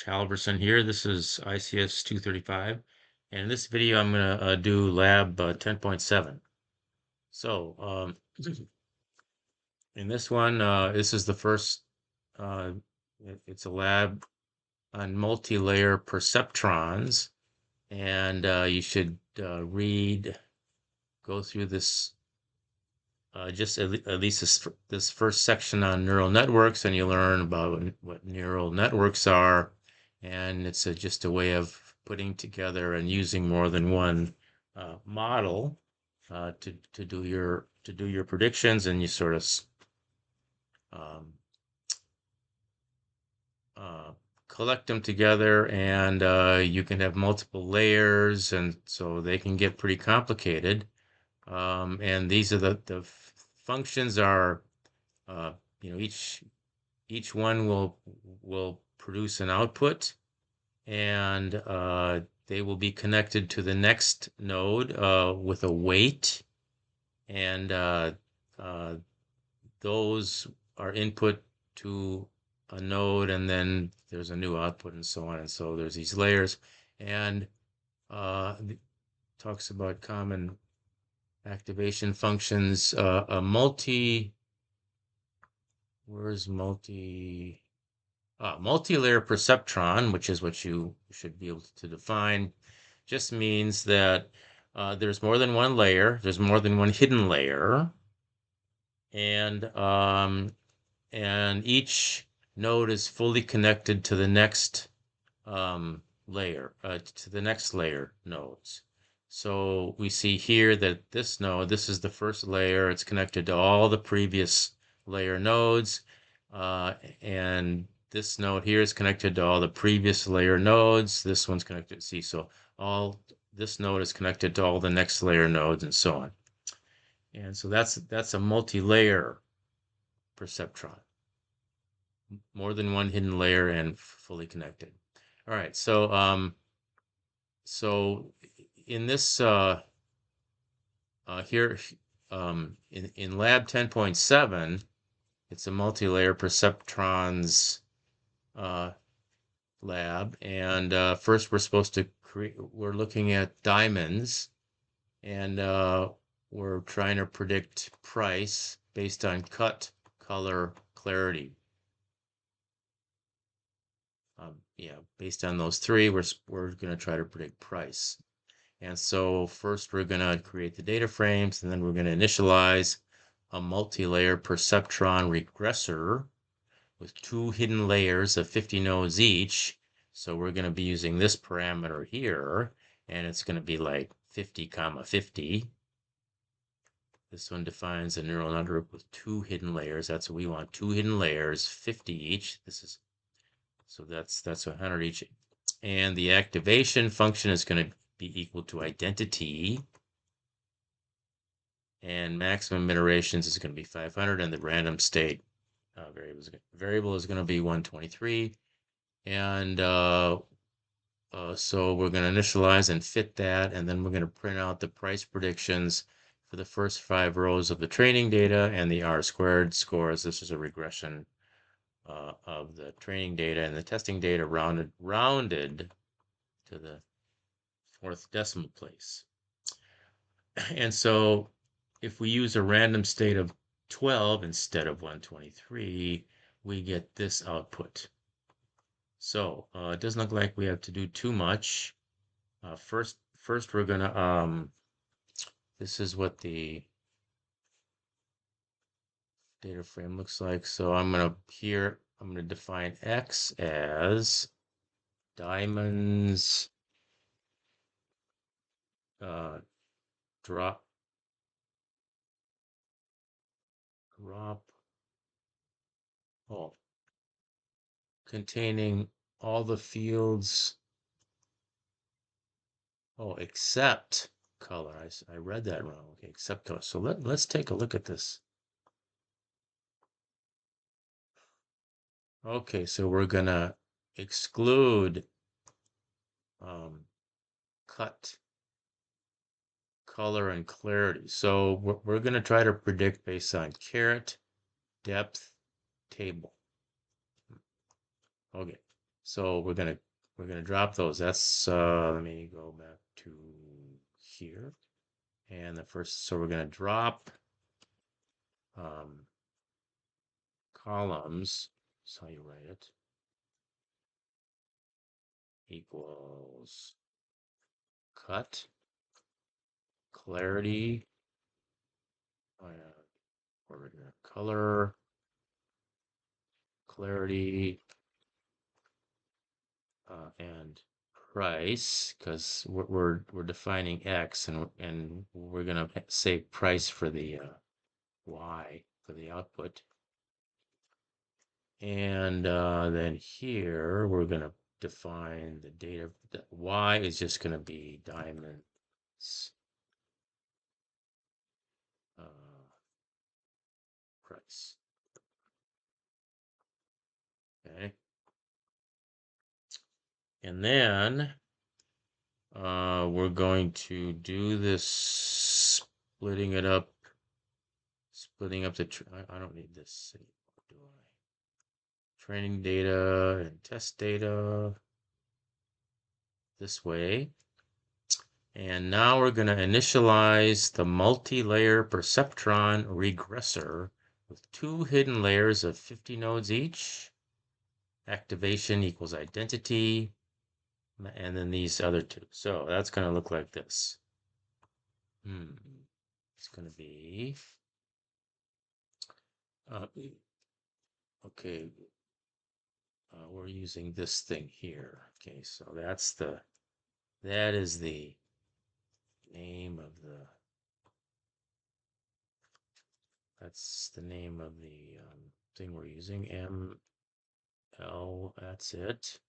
Halverson here. This is ICS235, and in this video I'm going to do lab 10.7. So in this one, this is the first, uh, it's a lab on multi-layer perceptrons, and you should go through this, just at least this first section on neural networks, and you learn about what neural networks are, and it's just a way of putting together and using more than one model to do your predictions, and you sort of um, uh, collect them together, and you can have multiple layers, and so they can get pretty complicated. And these are the functions are, uh, each one will produce an output, and they will be connected to the next node with a weight, and uh, those are input to a node, and then there's a new output, and so on. And so there's these layers, and talks about common activation functions. Where's multi-layer perceptron, which is what you should be able to define, just means that there's more than one layer, there's more than one hidden layer, and each node is fully connected to the next layer, to the next layer nodes. So we see here that this node, this is the first layer, it's connected to all the previous layer nodes, and this node here is connected to all the previous layer nodes. This one's connected, see, so this node is connected to all the next layer nodes, and so on. And so that's a multi-layer perceptron. More than one hidden layer and fully connected. All right, so in this here in lab 10.7, it's a multi-layer perceptrons lab, and first we're supposed to we're looking at diamonds, and we're trying to predict price based on cut, color, clarity. Yeah, based on those three, we're going to try to predict price. And so first we're going to create the data frames, and then we're going to initialize a multi-layer perceptron regressor with 2 hidden layers of 50 nodes each. So we're going to be using this parameter here, and it's going to be like 50, 50. This one defines a neural network with 2 hidden layers. That's what we want, 2 hidden layers, 50 each. So that's 100 each. And the activation function is going to be equal to identity. And maximum iterations is going to be 500, and the random state variable is going to be 123. And so we're going to initialize and fit that, and then we're going to print out the price predictions for the first 5 rows of the training data and the R-squared scores. This is a regression of the training data, and the testing data rounded to the 4th decimal place. And so if we use a random state of 12 instead of 123, we get this output. So it doesn't look like we have to do too much. First we're gonna this is what the data frame looks like. So I'm gonna define X as diamonds drop containing all the fields except color. I read that wrong. Okay, except color. So let's take a look at this. Okay, so we're gonna exclude cut, color, and clarity. So we're gonna try to predict based on caret, depth, table. Okay, So we're gonna drop those. That's let me go back to here. And the first, so we're gonna drop um, columns. That's how you write it. Equals cut clarity. Oh yeah, we're gonna color clarity and price because we're defining X and we're gonna say price for the Y for the output. And then here we're gonna define the data. The Y is just gonna be diamonds price. Okay. And then we're going to do this splitting up the, I don't need this anymore, do I? Training data and test data this way. And now we're going to initialize the multi-layer perceptron regressor with 2 hidden layers of 50 nodes each. Activation equals identity, and then these other two. So that's going to look like this. It's going to be okay. We're using this thing here. Okay, so that is the name of the thing we're using. ML, that's it.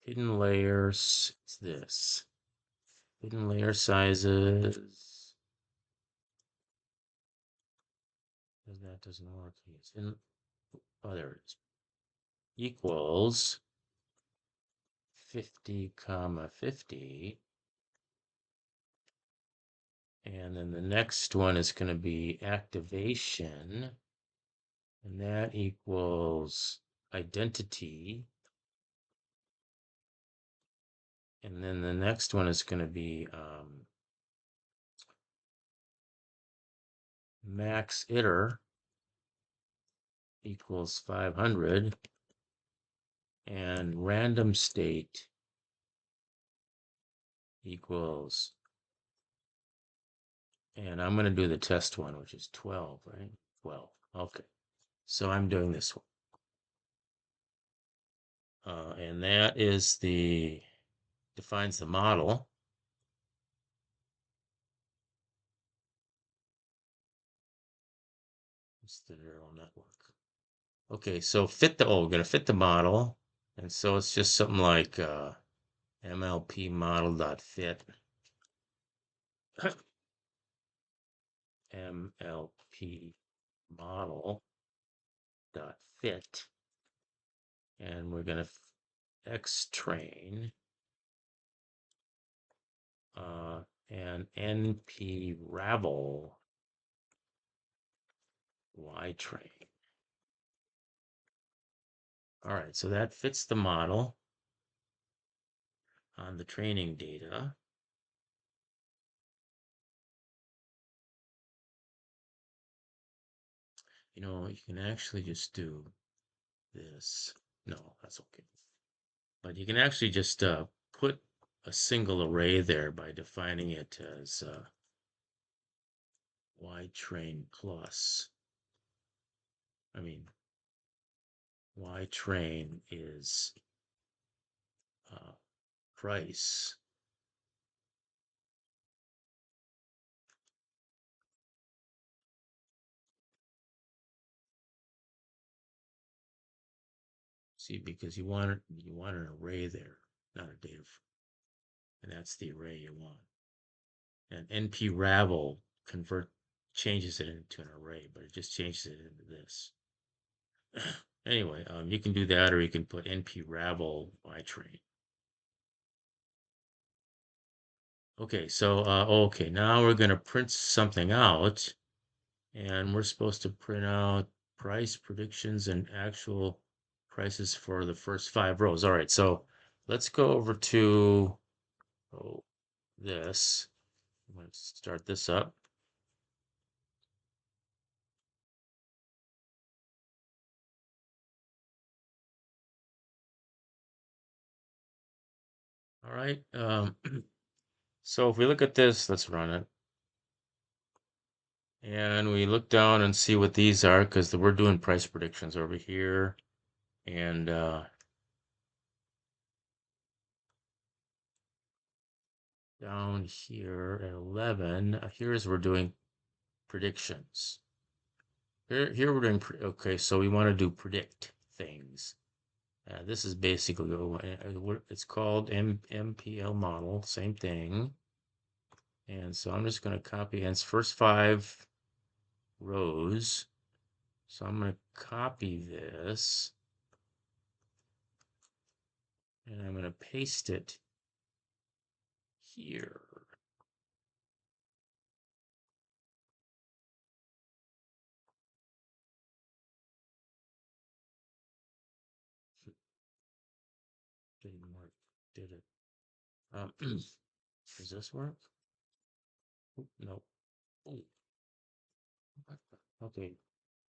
Hidden layers, it's this. Hidden layer sizes. That doesn't work. It's in, oh, there it is. Equals 50 comma 50. And then the next one is going to be activation. And that equals identity. And then the next one is going to be max iter equals 500. And random state equals, and I'm going to do the test one, which is 12, right? 12. Okay. So I'm doing this one. And that is defines the model. It's the neural network. Okay, so we're going to fit the model. And so it's just something like MLP model.fit. MLP model.fit. And we're going to X train and NP ravel Y train. All right, so that fits the model on the training data. You know, you can actually just do this. No, that's okay. But you can actually just put a single array there by defining it as Y train plus. I mean, Y train is price. See, because you want an array there, not a data frame, and that's the array you want. And NP ravel changes it into an array, but it just changes it into this. Anyway, you can do that, or you can put NP ravel Y train. Okay, so okay, now we're going to print something out. And we're supposed to print out price predictions and actual prices for the first 5 rows. All right, so let's go over to this. Let's start this up. All right. So if we look at this, let's run it. And we look down and see what these are because we're doing price predictions over here. And down here at 11, here's we're doing predictions. Here we're doing, okay, so we want to do predict things. This is basically what it's called MPL model, same thing. And so I'm just going to copy, and it's first 5 rows. So I'm going to copy this and I'm going to paste it here. Didn't work, did it? Does this work? No. Oh, okay.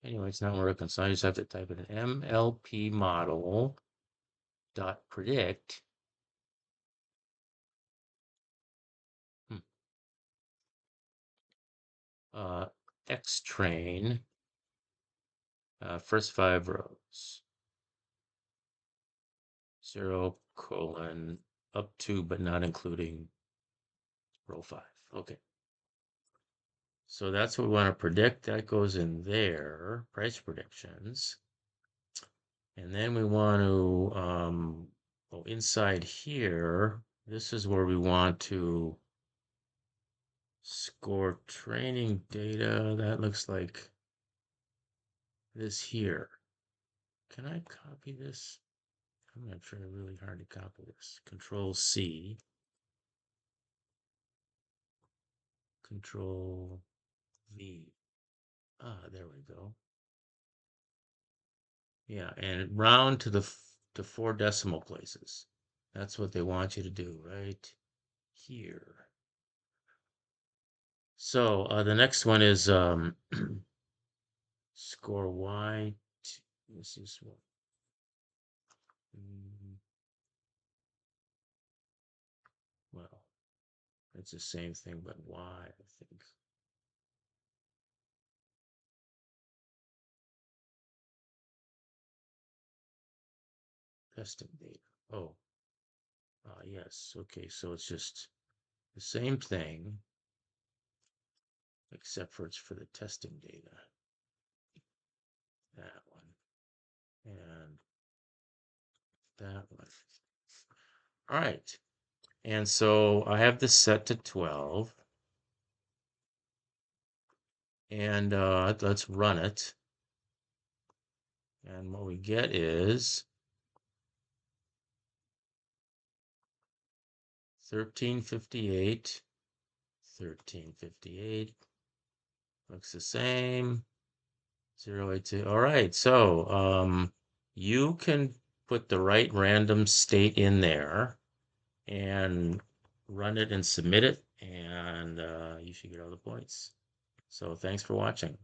Anyway, it's not working, so I just have to type in MLP model dot predict. X train, first 5 rows, 0 colon up to but not including row 5. Okay. So that's what we want to predict. That goes in there, price predictions. And then we want to, inside here, this is where we want to score training data. That looks like this here. Can I copy this? I'm going to try really hard to copy this. Control C. Control V. There we go. Yeah, and round to 4 decimal places. That's what they want you to do right here. So the next one is score Y. This is what. Well, it's the same thing, but Y, I think. Testing data. Oh, yes. Okay, so it's just the same thing, except for it's for the testing data. That one. And that one. All right. And so I have this set to 12. And let's run it. And what we get is 1358. 1358 looks the same. 082. All right, so you can put the right random state in there and run it and submit it, and you should get all the points. So thanks for watching.